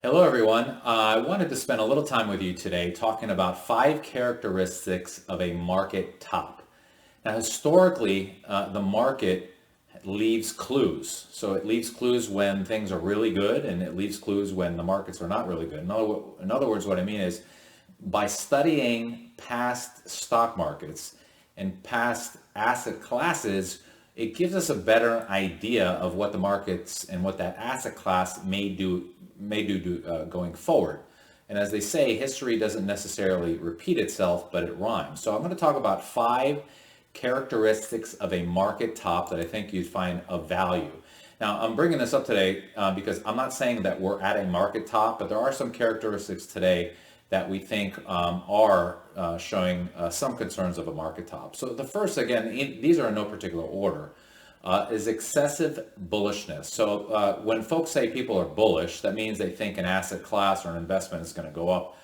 Hello, everyone. I wanted to spend a little time with you today talking about 5 characteristics of a market top. Now, historically, the market leaves clues. So it leaves clues when things are really good, and it leaves clues when the markets are not really good. In other words, what I mean is by studying past stock markets and past asset classes, it gives us a better idea of what the markets and what that asset class may do going forward. And as they say, history doesn't necessarily repeat itself, but it rhymes. So I'm going to talk about 5 characteristics of a market top that I think you'd find of value. Now, I'm bringing this up today because I'm not saying that we're at a market top, but there are some characteristics today that we think are showing some concerns of a market top. So the first, again, these are in no particular order, is excessive bullishness. So when folks say people are bullish, that means they think an asset class or an investment is going to go up.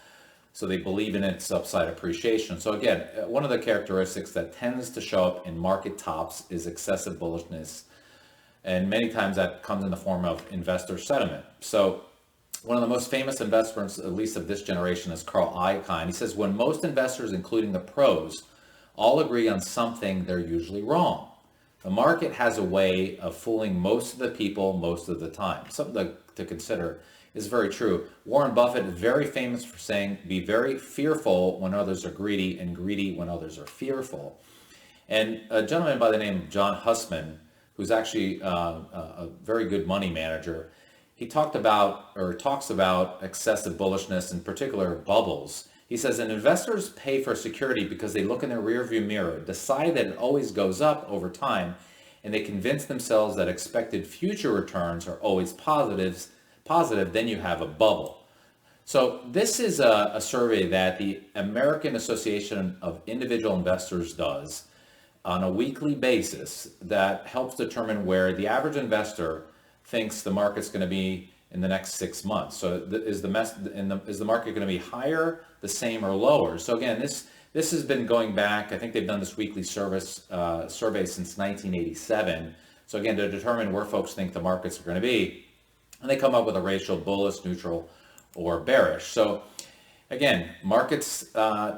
So they believe in its upside appreciation. So again, one of the characteristics that tends to show up in market tops is excessive bullishness. And many times that comes in the form of investor sentiment. So one of the most famous investors, at least of this generation, is Carl Icahn. He says, when most investors, including the pros, all agree on something, they're usually wrong. The market has a way of fooling most of the people most of the time. Something to consider is very true. Warren Buffett is very famous for saying, be very fearful when others are greedy and greedy when others are fearful. And a gentleman by the name of John Hussman, who's actually a very good money manager, he talks about excessive bullishness, in particular bubbles. He says, and investors pay for security because they look in their rearview mirror, decide that it always goes up over time, and they convince themselves that expected future returns are always positive, then you have a bubble. So this is a survey that the American Association of Individual Investors does on a weekly basis that helps determine where the average investor thinks the market's going to be in the next 6 months. So is the market going to be higher, the same, or lower? So again, this has been going back. I think they've done this weekly survey since 1987. So again, to determine where folks think the markets are going to be, and they come up with a ratio: bullish, neutral, or bearish. So again, markets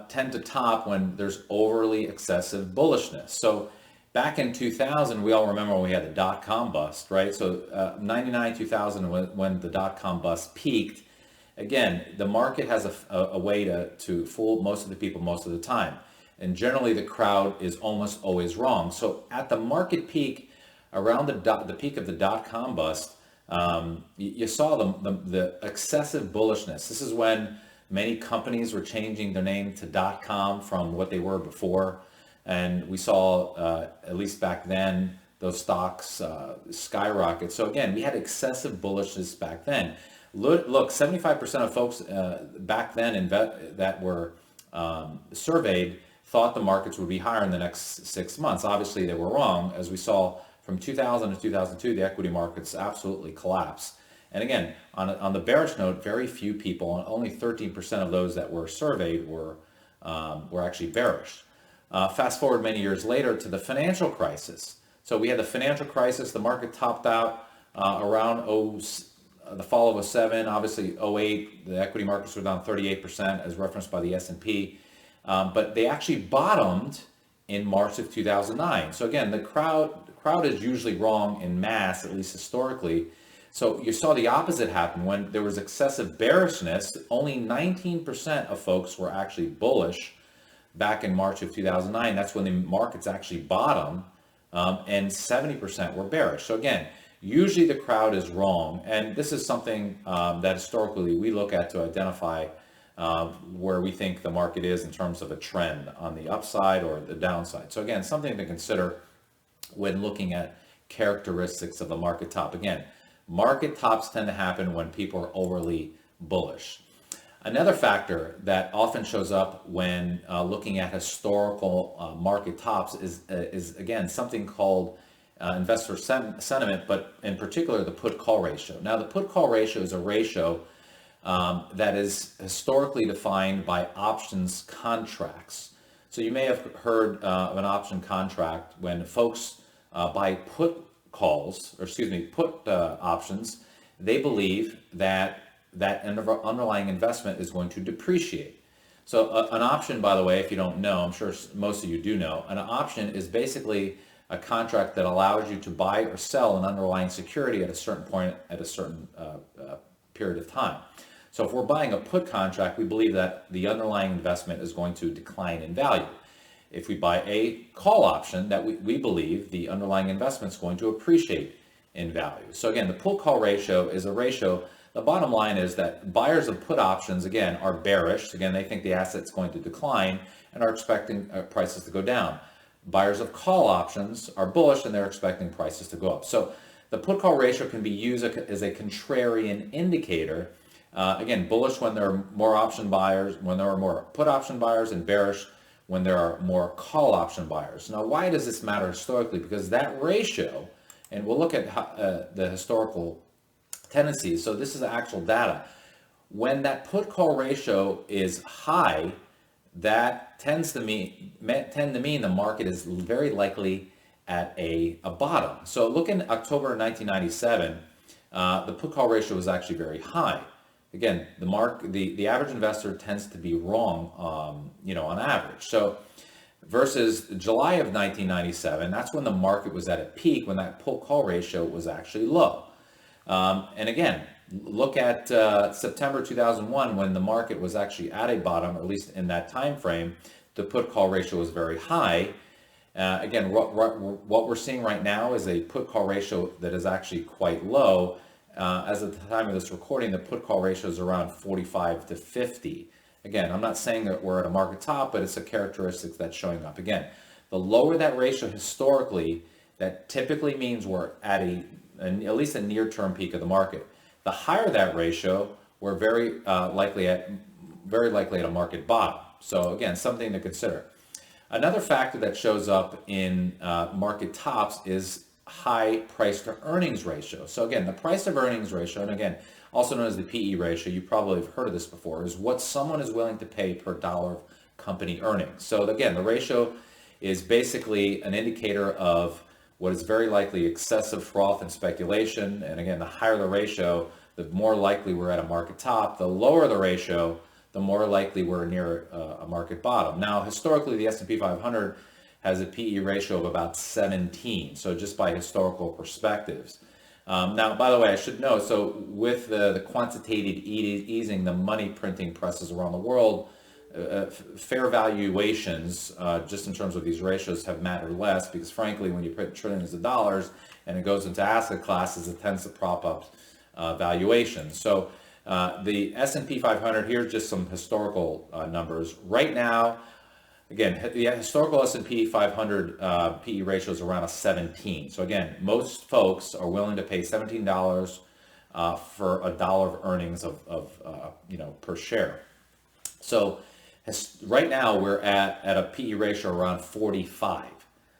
tend to top when there's overly excessive bullishness. So back in 2000, we all remember when we had the dot-com bust, right? So 99, 2000, when the dot-com bust peaked, again, the market has a way to fool most of the people most of the time. And generally, the crowd is almost always wrong. So at the market peak, around the peak of the dot-com bust, you saw the excessive bullishness. This is when many companies were changing their name to .com from what they were before. And we saw, at least back then, those stocks skyrocket. So again, we had excessive bullishness back then. Look, 75% of folks back then that were surveyed thought the markets would be higher in the next 6 months. Obviously, they were wrong. As we saw from 2000 to 2002, the equity markets absolutely collapsed. And again, on the bearish note, very few people, only 13% of those that were surveyed were actually bearish. Fast forward many years later to the financial crisis. So we had the financial crisis. The market topped out around the fall of '07. Obviously, '08, the equity markets were down 38% as referenced by the S&P. But they actually bottomed in March of 2009. So again, the crowd is usually wrong in mass, at least historically. So you saw the opposite happen when there was excessive bearishness. Only 19% of folks were actually bullish back in March of 2009. That's when the markets actually bottomed, and 70% were bearish. So again, usually the crowd is wrong, and this is something that historically we look at to identify where we think the market is in terms of a trend on the upside or the downside. So again, something to consider when looking at characteristics of the market top. Again, market tops tend to happen when people are overly bullish. Another factor that often shows up when looking at historical market tops is again something called investor sentiment, but in particular the put-call ratio. Now, the put-call ratio is a ratio that is historically defined by options contracts. So you may have heard of an option contract when folks buy put options. They believe that that underlying investment is going to depreciate. So an option, by the way, if you don't know, I'm sure most of you do know, an option is basically a contract that allows you to buy or sell an underlying security at a certain point at a certain period of time. So if we're buying a put contract, we believe that the underlying investment is going to decline in value. If we buy a call option, that we believe the underlying investment is going to appreciate in value. So again, the pull-call ratio is a ratio. The bottom line is that buyers of put options, again, are bearish. Again, they think the asset's going to decline and are expecting prices to go down. Buyers of call options are bullish and they're expecting prices to go up. So the put-call ratio can be used as a contrarian indicator. Again, bullish when there are more option buyers, when there are more put option buyers, and bearish when there are more call option buyers. Now, why does this matter historically? Because that ratio, and we'll look at the historical tendencies. So this is actual data. When that put call ratio is high, that tend to mean the market is very likely at a bottom. So look in October 1997, the put call ratio was actually very high. Again, the average investor tends to be wrong, on average. So versus July of 1997, that's when the market was at a peak, when that put call ratio was actually low. And again, look at September 2001, when the market was actually at a bottom, or at least in that time frame, the put call ratio was very high. Again, what we're seeing right now is a put call ratio that is actually quite low. As of the time of this recording, the put call ratio is around 45 to 50. Again, I'm not saying that we're at a market top, but it's a characteristic that's showing up. Again, the lower that ratio historically, that typically means we're at at least a near-term peak of the market. The higher that ratio, we're very likely at a market bottom. So again, something to consider. Another factor that shows up in market tops is high price to earnings ratio. So again, the price to earnings ratio, and again, also known as the PE ratio, you probably have heard of this before, is what someone is willing to pay per dollar of company earnings. So again, the ratio is basically an indicator of what is very likely excessive froth and speculation. And again, the higher the ratio, the more likely we're at a market top. The lower the ratio, the more likely we're near a market bottom. Now, historically, the S&P 500 has a PE ratio of about 17. So just by historical perspectives. Now, by the way, I should know, so with the quantitative easing, the money printing presses around the world, fair valuations, just in terms of these ratios, have mattered less, because frankly, when you print trillions of dollars and it goes into asset classes, it tends to prop up valuations. So the S&P 500, here's just some historical numbers. Right now, again, the historical S&P 500 PE ratio is around a 17. So again, most folks are willing to pay $17 for a dollar of earnings per share. So right now we're at a PE ratio around 45.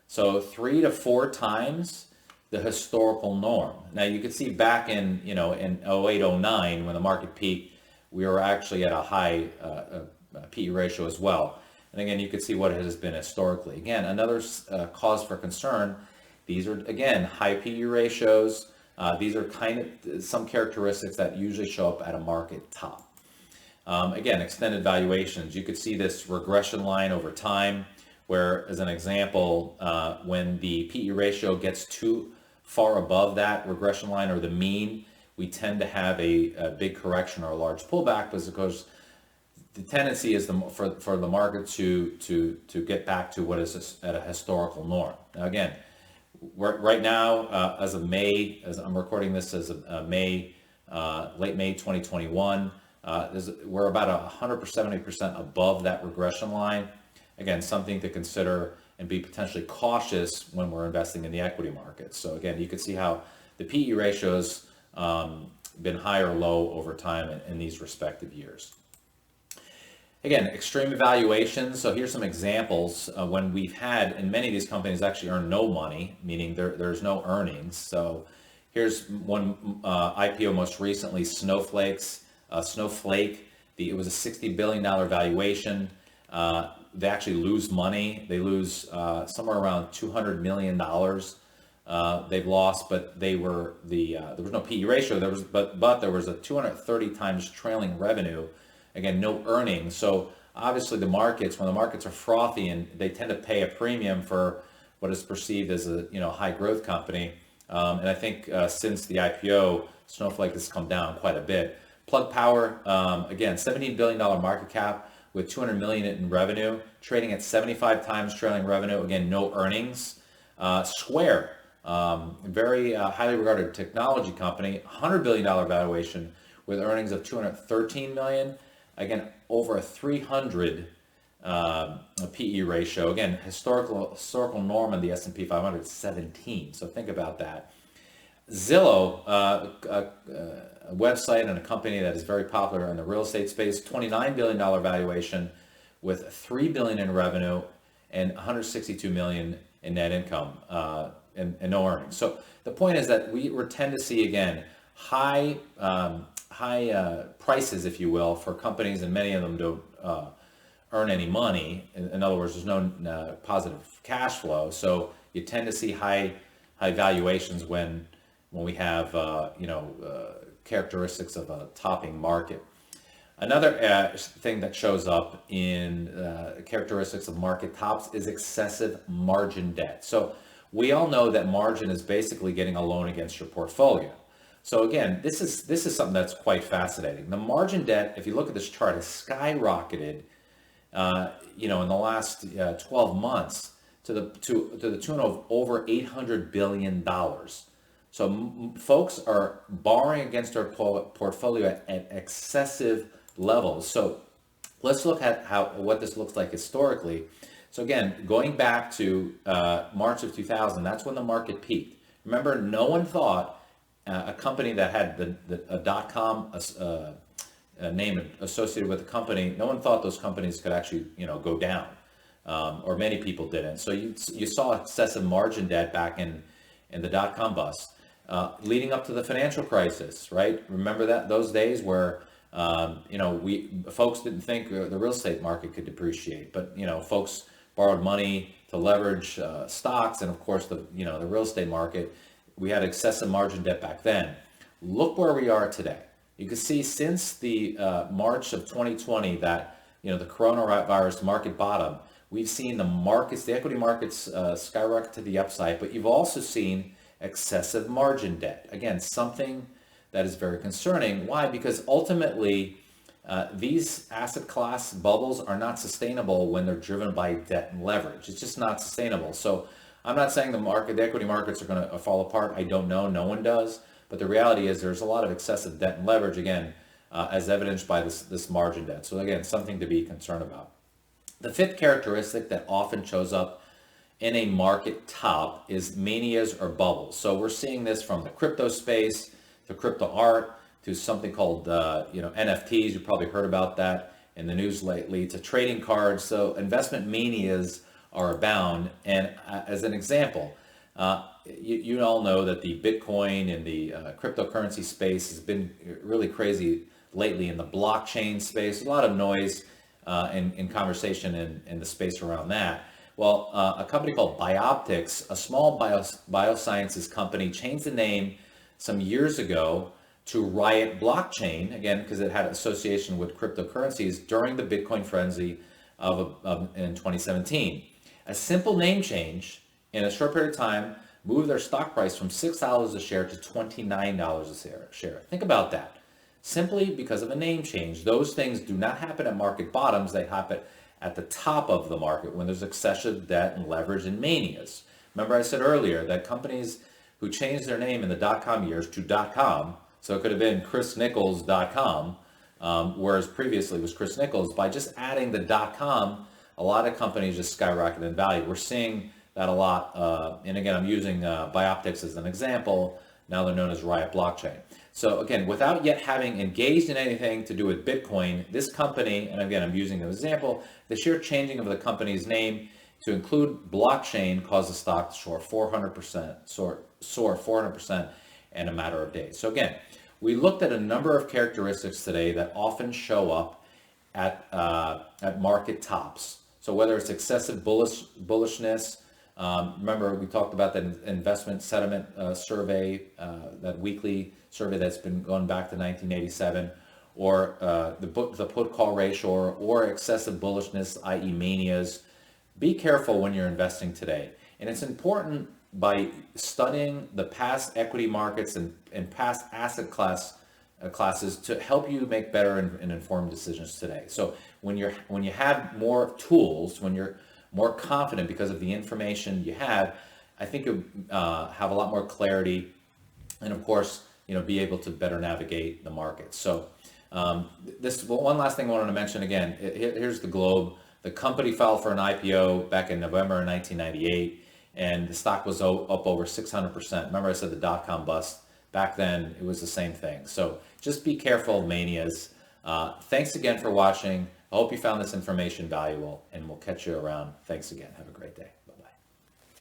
So 3 to 4 times the historical norm. Now you can see back in 08, 09, when the market peaked, we were actually at a high PE ratio as well. And again, you can see what it has been historically. Again, another cause for concern. These are, again, high PE ratios. These are kind of some characteristics that usually show up at a market top. Again, extended valuations. You could see this regression line over time, where, as an example, when the PE ratio gets too far above that regression line or the mean, we tend to have a big correction or a large pullback, because the tendency is for the market to get back to what is at a historical norm. Now, again, right now, as of May, as I'm recording this as of late May 2021, we're about 170% above that regression line. Again, something to consider and be potentially cautious when we're investing in the equity market. So again, you can see how the PE ratios been high or low over time in these respective years. Again, extreme evaluations. So here's some examples when we've had, and many of these companies actually earn no money, meaning there's no earnings. So here's one IPO most recently, Snowflake. It was a $60 billion valuation. They actually lose money. They lose somewhere around $200 million They've lost, but there was no PE ratio. But there was a 230 times trailing revenue. Again, no earnings. So obviously when the markets are frothy and they tend to pay a premium for what is perceived as a high growth company. And I think since the IPO, Snowflake has come down quite a bit. Plug Power, again, $17 billion market cap with 200 million in revenue, trading at 75 times trailing revenue. Again, no earnings. Square, very highly regarded technology company, $100 billion valuation with earnings of 213 million. Again, over a 300 PE ratio. Again, historical norm in the S&P 500 is 17. So think about that. Zillow, a website and a company that is very popular in the real estate space, $29 billion valuation with $3 billion in revenue and 162 million in net income and no earnings. So the point is that we tend to see, again, high prices, if you will, for companies, and many of them don't earn any money. In other words, there's no positive cash flow. So you tend to see high valuations when we have characteristics of a topping market. Another thing that shows up in characteristics of market tops is excessive margin debt. So we all know that margin is basically getting a loan against your portfolio. So again, this is something that's quite fascinating. The margin debt, if you look at this chart, has skyrocketed in the last 12 months to the tune of over $800 billion. So folks are borrowing against their portfolio at excessive levels. So let's look at what this looks like historically. So again, going back to March of 2000, that's when the market peaked. Remember, no one thought a company that had a .com name associated with the company, no one thought those companies could actually go down, or many people didn't. So you saw excessive margin debt back in the .com bust. Leading up to the financial crisis, right? Remember those days where folks didn't think the real estate market could depreciate, but folks borrowed money to leverage stocks, and of course the real estate market. We had excessive margin debt back then. Look where we are today. You can see since the March of 2020 that the coronavirus market bottom, we've seen the equity markets skyrocket to the upside, but you've also seen excessive margin debt. Again, something that is very concerning. Why? Because ultimately, these asset class bubbles are not sustainable when they're driven by debt and leverage. It's just not sustainable. So I'm not saying the equity markets are going to fall apart. I don't know. No one does. But the reality is there's a lot of excessive debt and leverage, again, as evidenced by this margin debt. So again, something to be concerned about. The fifth characteristic that often shows up in a market top is manias or bubbles. So we're seeing this from the crypto space to crypto art to something called NFTs. You've probably heard about that in the news lately, to trading cards. So investment manias are abound. And as an example, you all know that the Bitcoin and the cryptocurrency space has been really crazy lately in the blockchain space. A lot of noise in conversation in the space around that. Well, a company called Bioptics, a small biosciences company, changed the name some years ago to Riot Blockchain, again, because it had association with cryptocurrencies during the Bitcoin frenzy in 2017. A simple name change in a short period of time moved their stock price from $6 a share to $29 a share. Think about that. Simply because of a name change. Those things do not happen at market bottoms. They happen at the top of the market when there's excessive debt and leverage and manias. Remember I said earlier that companies who changed their name in the .com years to .com, so it could have been chrisnichols.com, whereas previously it was Chris Nichols, by just adding the .com, a lot of companies just skyrocketed in value. We're seeing that a lot, and again, I'm using Bioptics as an example. Now they're known as Riot Blockchain. So again, without yet having engaged in anything to do with Bitcoin, this company, and again, I'm using an example, the sheer changing of the company's name to include blockchain caused the stock to soar 400% in a matter of days. So again, we looked at a number of characteristics today that often show up at market tops. So whether it's excessive bullishness, Remember, we talked about that investment sentiment survey, that weekly survey that's been going back to 1987, or the put call ratio, or excessive bullishness, i.e. manias. Be careful when you're investing today. And it's important by studying the past equity markets and past asset classes to help you make better and informed decisions today. So when you have more tools, when you're more confident because of the information you have, I think you'll have a lot more clarity, and of course, be able to better navigate the market. So one last thing I wanted to mention again. Here's the globe. The company filed for an IPO back in November of 1998, and the stock was up over 600%. Remember I said the dot-com bust? Back then, it was the same thing. So just be careful of manias. Thanks again for watching. I hope you found this information valuable, and we'll catch you around. Thanks again. Have a great day.